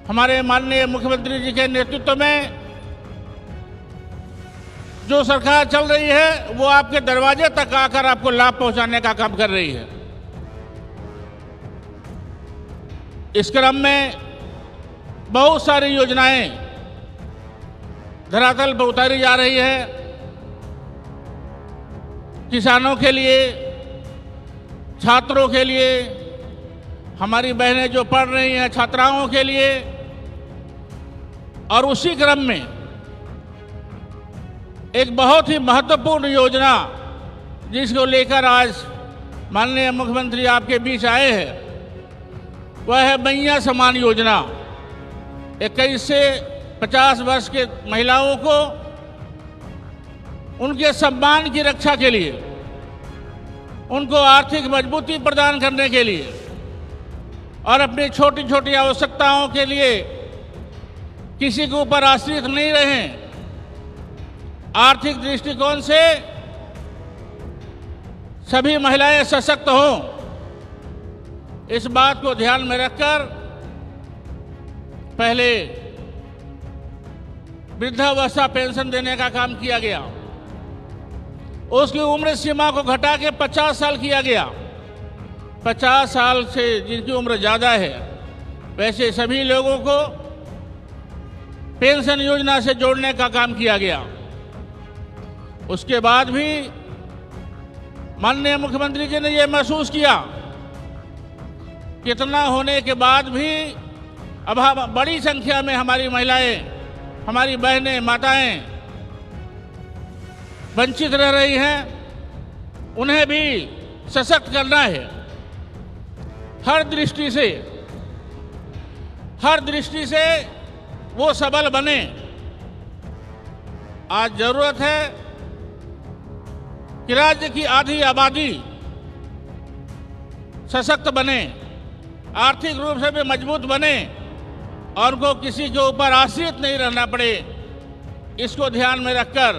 हमारे माननीय मुख्यमंत्री जी के नेतृत्व में जो सरकार चल रही है वो आपके दरवाजे तक आकर आपको लाभ पहुंचाने का काम कर रही है। इस क्रम में बहुत सारी योजनाएं धरातल पर उतारी जा रही है। किसानों के लिए, छात्रों के लिए, हमारी बहनें जो पढ़ रही हैं छात्राओं के लिए, और उसी क्रम में एक बहुत ही महत्वपूर्ण योजना जिसको लेकर आज माननीय मुख्यमंत्री आपके बीच आए हैं वह है मैया सम्मान योजना। 21 से 50 वर्ष के महिलाओं को उनके सम्मान की रक्षा के लिए, उनको आर्थिक मजबूती प्रदान करने के लिए और अपनी छोटी छोटी आवश्यकताओं के लिए किसी के ऊपर आश्रित नहीं रहें, आर्थिक दृष्टिकोण से सभी महिलाएं सशक्त हों, इस बात को ध्यान में रखकर पहले वृद्धावस्था पेंशन देने का काम किया गया। उसकी उम्र सीमा को घटा के 50 साल किया गया। 50 साल से जिनकी उम्र ज़्यादा है वैसे सभी लोगों को पेंशन योजना से जोड़ने का काम किया गया। उसके बाद भी माननीय मुख्यमंत्री जी ने यह महसूस किया कितना होने के बाद भी अब बड़ी संख्या में हमारी महिलाएं, हमारी बहनें, माताएं वंचित रह रही हैं, उन्हें भी सशक्त करना है। हर दृष्टि से वो सबल बने। आज जरूरत है कि राज्य की आधी आबादी सशक्त बने, आर्थिक रूप से भी मजबूत बने और उनको किसी के ऊपर आश्रित नहीं रहना पड़े। इसको ध्यान में रखकर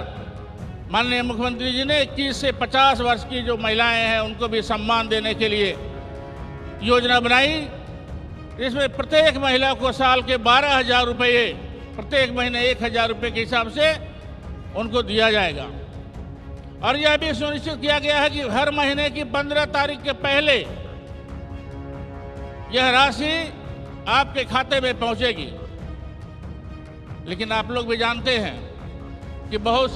माननीय मुख्यमंत्री जी ने 21 से 50 वर्ष की जो महिलाएं हैं उनको भी सम्मान देने के लिए योजना बनाई। इसमें प्रत्येक महिला को साल के 12,000 रुपये, प्रत्येक महीने 1,000 रुपये के हिसाब से उनको दिया जाएगा। और यह भी सुनिश्चित किया गया है कि हर महीने की 15 तारीख के पहले यह राशि आपके खाते में पहुंचेगी। लेकिन आप लोग भी जानते हैं कि बहुत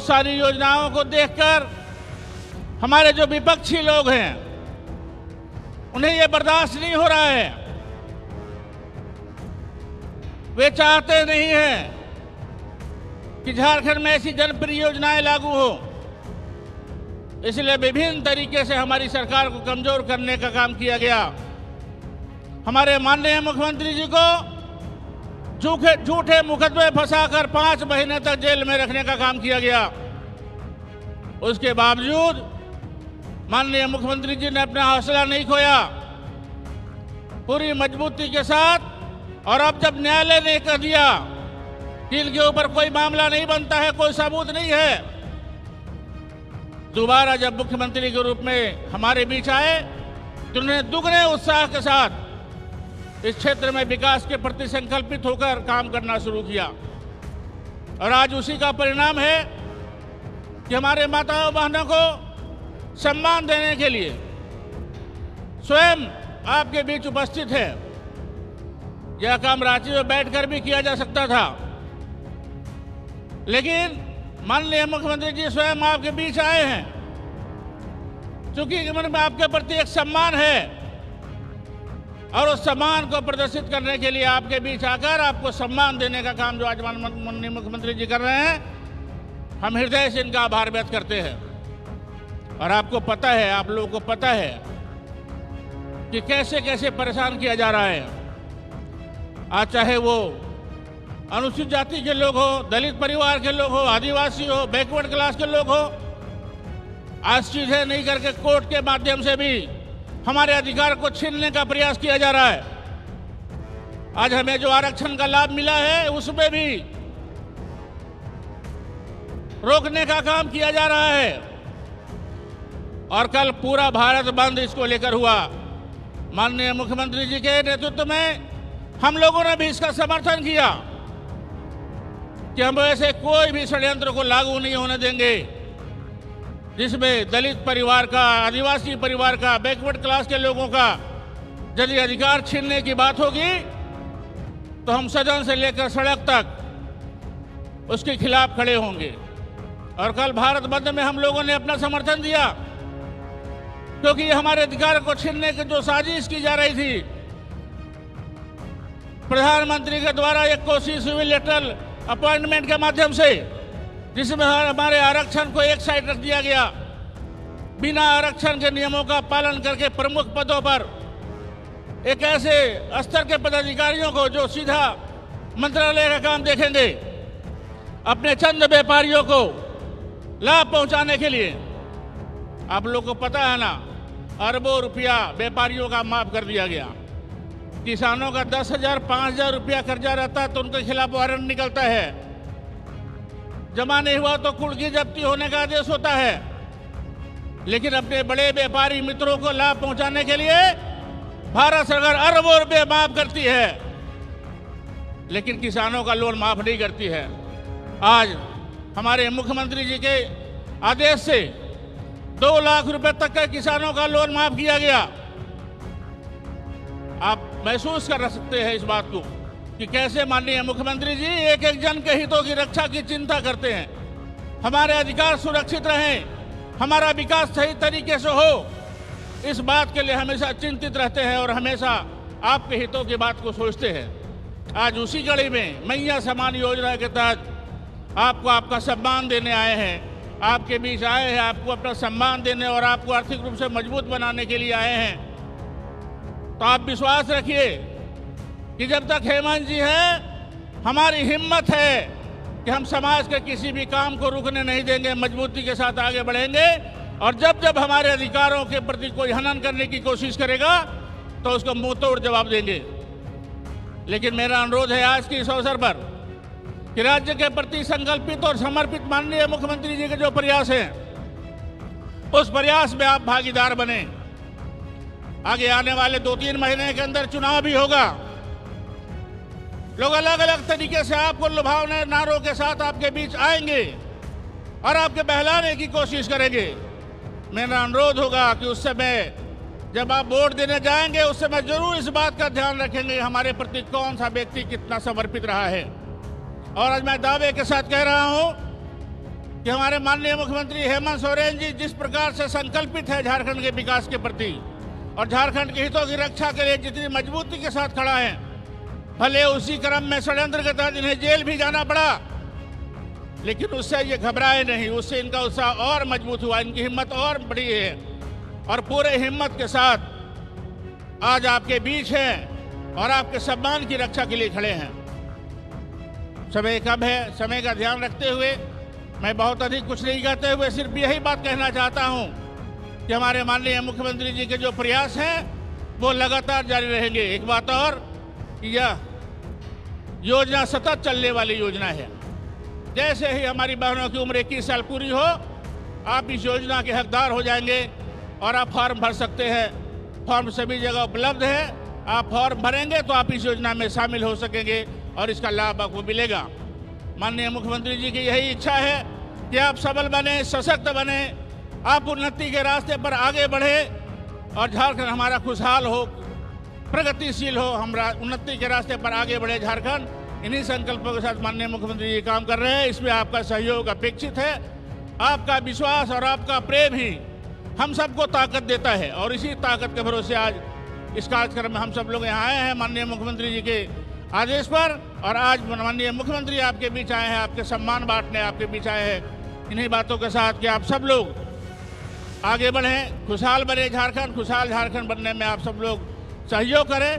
सारी योजनाओं को देखकर हमारे जो विपक्षी लोग हैं उन्हें यह बर्दाश्त नहीं हो रहा है। वे चाहते नहीं हैं कि झारखंड में ऐसी जनप्रिय योजनाएं लागू हो। इसलिए विभिन्न तरीके से हमारी सरकार को कमजोर करने का काम किया गया। हमारे माननीय मुख्यमंत्री जी को झूठे मुकदमे फंसाकर 5 महीने तक जेल में रखने का काम किया गया। उसके बावजूद माननीय मुख्यमंत्री जी ने अपना हौसला नहीं खोया, पूरी मजबूती के साथ। और अब जब न्यायालय ने कह दिया कि इनके ऊपर कोई मामला नहीं बनता है, कोई सबूत नहीं है, दोबारा जब मुख्यमंत्री के रूप में हमारे बीच आए तो उन्होंने दुगने उत्साह के साथ इस क्षेत्र में विकास के प्रति संकल्पित होकर काम करना शुरू किया। और आज उसी का परिणाम है कि हमारे माताओं बहनों को सम्मान देने के लिए स्वयं आपके बीच उपस्थित है। यह काम रांची में बैठकर भी किया जा सकता था, लेकिन माननीय मुख्यमंत्री जी स्वयं आपके बीच आए हैं। क्योंकि मन में आपके प्रति एक सम्मान है और उस सम्मान को प्रदर्शित करने के लिए आपके बीच आकर आपको सम्मान देने का काम जो आज माननीय मुख्यमंत्री जी कर रहे हैं, हम हृदय से इनका आभार व्यक्त करते हैं। और आपको पता है, आप लोगों को पता है कि कैसे कैसे परेशान किया जा रहा है। आज चाहे वो अनुसूचित जाति के लोग हो, दलित परिवार के लोग हो, आदिवासी हो, बैकवर्ड क्लास के लोग हो, आज चीजें नहीं करके कोर्ट के माध्यम से भी हमारे अधिकार को छीनने का प्रयास किया जा रहा है। आज हमें जो आरक्षण का लाभ मिला है उसमें भी रोकने का काम किया जा रहा है। और कल पूरा भारत बंद इसको लेकर हुआ। माननीय मुख्यमंत्री जी के नेतृत्व में हम लोगों ने भी इसका समर्थन किया कि हम ऐसे कोई भी षड्यंत्र को लागू नहीं होने देंगे जिसमें दलित परिवार का, आदिवासी परिवार का, बैकवर्ड क्लास के लोगों का यदि अधिकार छीनने की बात होगी तो हम सदन से लेकर सड़क तक उसके खिलाफ खड़े होंगे। और कल भारत बंद में हम लोगों ने अपना समर्थन दिया क्योंकि ये हमारे अधिकार को छीनने की जो साजिश की जा रही थी, प्रधानमंत्री के द्वारा एक कोशिश हुई लेटरल अपॉइंटमेंट के माध्यम से, जिसमें हमारे आरक्षण को एक साइड रख दिया गया, बिना आरक्षण के नियमों का पालन करके प्रमुख पदों पर एक ऐसे स्तर के पदाधिकारियों को जो सीधा मंत्रालय का काम देखेंगे, अपने चंद व्यापारियों को लाभ पहुंचाने के लिए। आप लोग को पता है ना, अरबों रुपया व्यापारियों का माफ कर दिया गया। किसानों का 10,000 5,000 रुपया कर्जा रहता है तो उनके खिलाफ वारंट निकलता है, जमा नहीं हुआ तो कुल की जब्ती होने का आदेश होता है। लेकिन अपने बड़े व्यापारी मित्रों को लाभ पहुंचाने के लिए भारत सरकार अरबों रुपये माफ करती है, लेकिन किसानों का लोन माफ नहीं करती है। आज हमारे मुख्यमंत्री जी के आदेश से 2 लाख रुपए तक के किसानों का लोन माफ किया गया। आप महसूस कर सकते हैं इस बात को कि कैसे माननीय मुख्यमंत्री जी एक एक जन के हितों की रक्षा की चिंता करते हैं। हमारे अधिकार सुरक्षित रहें, हमारा विकास सही तरीके से हो, इस बात के लिए हमेशा चिंतित रहते हैं और हमेशा आपके हितों की बात को सोचते हैं। आज उसी कड़ी में मैया सम्मान योजना के तहत आपको आपका सम्मान देने आए हैं, आपके बीच आए हैं, आपको अपना सम्मान देने और आपको आर्थिक रूप से मजबूत बनाने के लिए आए हैं। तो आप विश्वास रखिए कि जब तक हेमंत जी हैं, हमारी हिम्मत है कि हम समाज के किसी भी काम को रुकने नहीं देंगे, मजबूती के साथ आगे बढ़ेंगे। और जब जब हमारे अधिकारों के प्रति कोई हनन करने की कोशिश करेगा तो उसको मुंह तोड़ जवाब देंगे। लेकिन मेरा अनुरोध है आज के इस अवसर पर कि राज्य के प्रति संकल्पित और समर्पित माननीय मुख्यमंत्री जी के जो प्रयास हैं, उस प्रयास में आप भागीदार बने। आगे आने वाले 2-3 महीने के अंदर चुनाव भी होगा। लोग अलग अलग तरीके से आपको लुभावने नारों के साथ आपके बीच आएंगे और आपके बहलाने की कोशिश करेंगे। मेरा अनुरोध होगा कि उस समय जब आप वोट देने जाएंगे, उस समय जरूर इस बात का ध्यान रखेंगे हमारे प्रति कौन सा व्यक्ति कितना समर्पित रहा है। और आज मैं दावे के साथ कह रहा हूं कि हमारे माननीय मुख्यमंत्री हेमंत सोरेन जी जिस प्रकार से संकल्पित है झारखंड के विकास के प्रति और झारखंड के हितों की रक्षा के लिए जितनी मजबूती के साथ खड़ा है, भले उसी क्रम में षड्यंत्र के तहत इन्हें जेल भी जाना पड़ा, लेकिन उससे ये घबराए नहीं, उससे इनका उत्साह और मजबूत हुआ, इनकी हिम्मत और बढ़ी है और पूरे हिम्मत के साथ आज आपके बीच हैं और आपके सम्मान की रक्षा के लिए खड़े हैं। समय कम है, समय का ध्यान रखते हुए मैं बहुत अधिक कुछ नहीं कहते हुए सिर्फ यही बात कहना चाहता हूं कि हमारे माननीय मुख्यमंत्री जी के जो प्रयास हैं वो लगातार जारी रहेंगे। एक बात और, यह योजना सतत चलने वाली योजना है। जैसे ही हमारी बहनों की उम्र 21 साल पूरी हो, आप इस योजना के हकदार हो जाएंगे और आप फॉर्म भर सकते हैं। फॉर्म सभी जगह उपलब्ध है, आप फॉर्म भरेंगे तो आप इस योजना में शामिल हो सकेंगे और इसका लाभ आपको मिलेगा। माननीय मुख्यमंत्री जी की यही इच्छा है कि आप सबल बने, सशक्त बने, आप उन्नति के रास्ते पर आगे बढ़े और झारखंड हमारा खुशहाल हो, प्रगतिशील हो, हमारा उन्नति के रास्ते पर आगे बढ़े झारखंड। इन्हीं संकल्पों के साथ माननीय मुख्यमंत्री जी काम कर रहे हैं। इसमें आपका सहयोग अपेक्षित है। आपका विश्वास और आपका प्रेम ही हम सबको ताकत देता है और इसी ताकत के भरोसे आज इस कार्यक्रम में हम सब लोग यहाँ आए हैं माननीय मुख्यमंत्री जी के आदेश पर। और आज माननीय मुख्यमंत्री आपके बीच आए हैं, आपके सम्मान बांटने आपके बीच आए हैं। इन्हीं बातों के साथ कि आप सब लोग आगे बढ़ें, खुशहाल बने झारखंड, खुशहाल झारखंड बनने में आप सब लोग सहयोग करें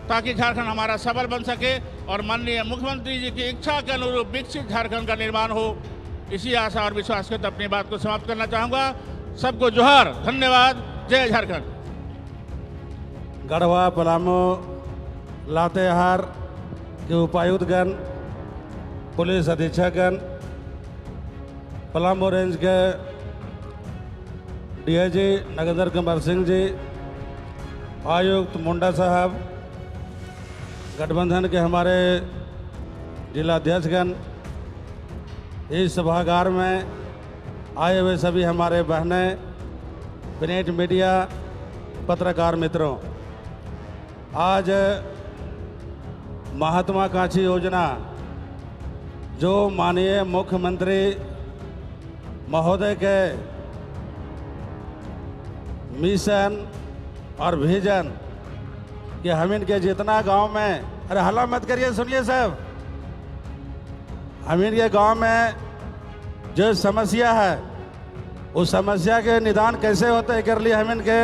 ताकि झारखंड हमारा सबल बन सके और माननीय मुख्यमंत्री जी की इच्छा के अनुरूप विकसित झारखंड का निर्माण हो। इसी आशा और विश्वास के साथ अपनी बात को समाप्त करना चाहूँगा। सबको जोहार, धन्यवाद, जय झारखंड। गढ़वा, पलामू, लातेहार के उपायुक्तगण, पुलिस अधीक्षकगण, पलामू रेंज के डीआईजी नगेंद्र कुमार सिंह जी, आयुक्त मुंडा साहब, गठबंधन के हमारे जिला अध्यक्षगण, इस सभागार में आए हुए सभी हमारे बहनें, प्रिंट मीडिया, पत्रकार मित्रों, आज महत्वाकांक्षी योजना जो माननीय मुख्यमंत्री महोदय के मिशन और विजन कि हम इनके जितना गांव में, अरे हल्ला मत करिए, सुनिए साहब, हम इनके गांव में जो समस्या है उस समस्या के निदान कैसे होते हैं कर लिए हम इनके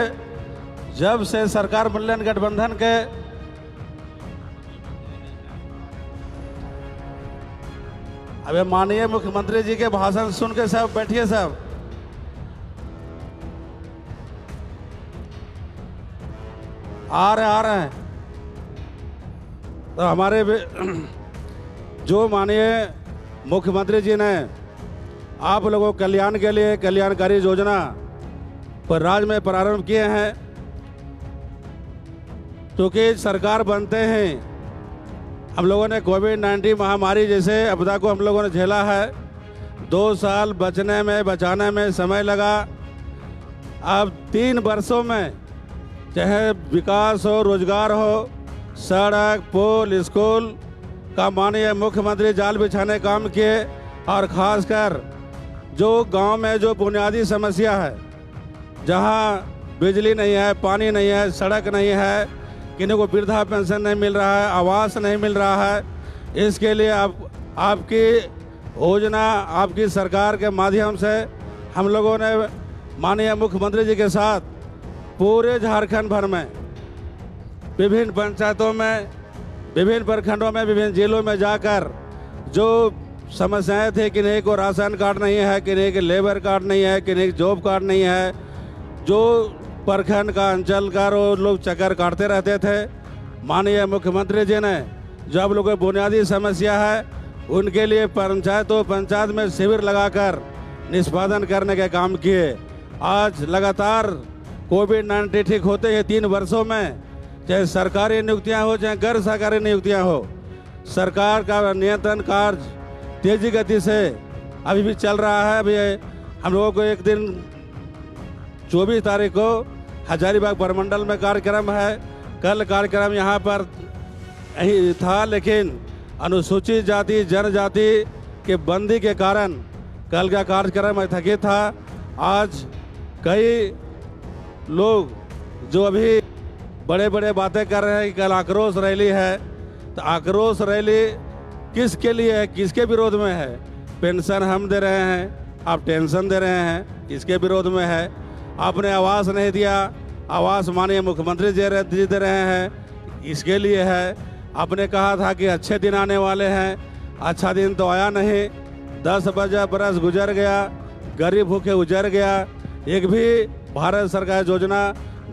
जब से सरकार मिलन गठबंधन के अबे माननीय मुख्यमंत्री जी के भाषण सुन के सब बैठिए, सब आ रहे हैं। तो हमारे जो माननीय मुख्यमंत्री जी ने आप लोगों के कल्याण के लिए कल्याणकारी योजना पर राज्य में प्रारंभ किए हैं, क्योंकि सरकार बनते हैं हम लोगों ने कोविड-19 महामारी जैसे आपदा को हम लोगों ने झेला है। 2 साल बचाने में समय लगा। अब 3 वर्षों में चाहे विकास हो, रोजगार हो, सड़क, पुल, स्कूल का माननीय मुख्यमंत्री जाल बिछाने काम किए। और खासकर जो गांव में जो बुनियादी समस्या है, जहां बिजली नहीं है, पानी नहीं है, सड़क नहीं है, किन्हीं को वृद्धा पेंशन नहीं मिल रहा है, आवास नहीं मिल रहा है, इसके लिए आपकी योजना, आपकी सरकार के माध्यम से हम लोगों ने माननीय मुख्यमंत्री जी के साथ पूरे झारखंड भर में विभिन्न पंचायतों में, विभिन्न प्रखंडों में, विभिन्न जिलों में जाकर जो समस्याएं थी, किन्हीं को राशन कार्ड नहीं है, किन्हीं के लेबर कार्ड नहीं है, किन्हीं के जॉब कार्ड नहीं है, जो प्रखंड का, अंचल का लोग चक्कर काटते रहते थे, माननीय मुख्यमंत्री जी ने जो आप लोगों की बुनियादी समस्या है उनके लिए पंचायत में शिविर लगाकर निष्पादन करने के काम किए। आज लगातार कोविड-19 ठीक होते हैं 3 वर्षों में, चाहे सरकारी नियुक्तियां हो चाहे गैर सरकारी नियुक्तियां हो, सरकार का नियंत्रण कार्य तेजी गति से अभी भी चल रहा है। अभी हम लोगों को एक दिन 24 तारीख को हजारीबाग प्रमंडल में कार्यक्रम है। कल कार्यक्रम यहाँ पर यही था, लेकिन अनुसूचित जाति जनजाति के बंदी के कारण कल का कार्यक्रम स्थगित था। आज कई लोग जो अभी बड़े बड़े बातें कर रहे हैं कि कल आक्रोश रैली है, तो आक्रोश रैली किसके लिए है, किसके विरोध में है? पेंशन हम दे रहे हैं, आप टेंशन दे रहे हैं, इसके विरोध में है। आपने आवास नहीं दिया, आवास माननीय मुख्यमंत्री जी दे रहे हैं, इसके लिए है। आपने कहा था कि अच्छे दिन आने वाले हैं, अच्छा दिन तो आया नहीं। 10 बरस गुजर गया, गरीब भूखे उजर गया, एक भी भारत सरकार योजना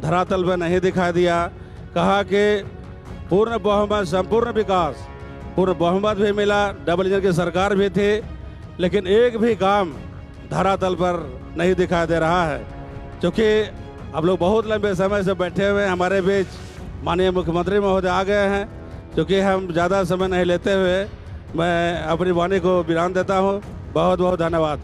धरातल पर नहीं दिखा दिया। कहा कि पूर्ण बहुमत, संपूर्ण विकास, पूर्ण बहुमत भी मिला, डबल इंजन की सरकार भी थी, लेकिन एक भी काम धरातल पर नहीं दिखाई दे रहा है। क्योंकि अब लोग बहुत लंबे समय से बैठे हुए, हमारे बीच माननीय मुख्यमंत्री महोदय आ गए हैं। क्योंकि हम ज़्यादा समय नहीं लेते हुए मैं अपनी वाणी को विराम देता हूँ। बहुत बहुत धन्यवाद।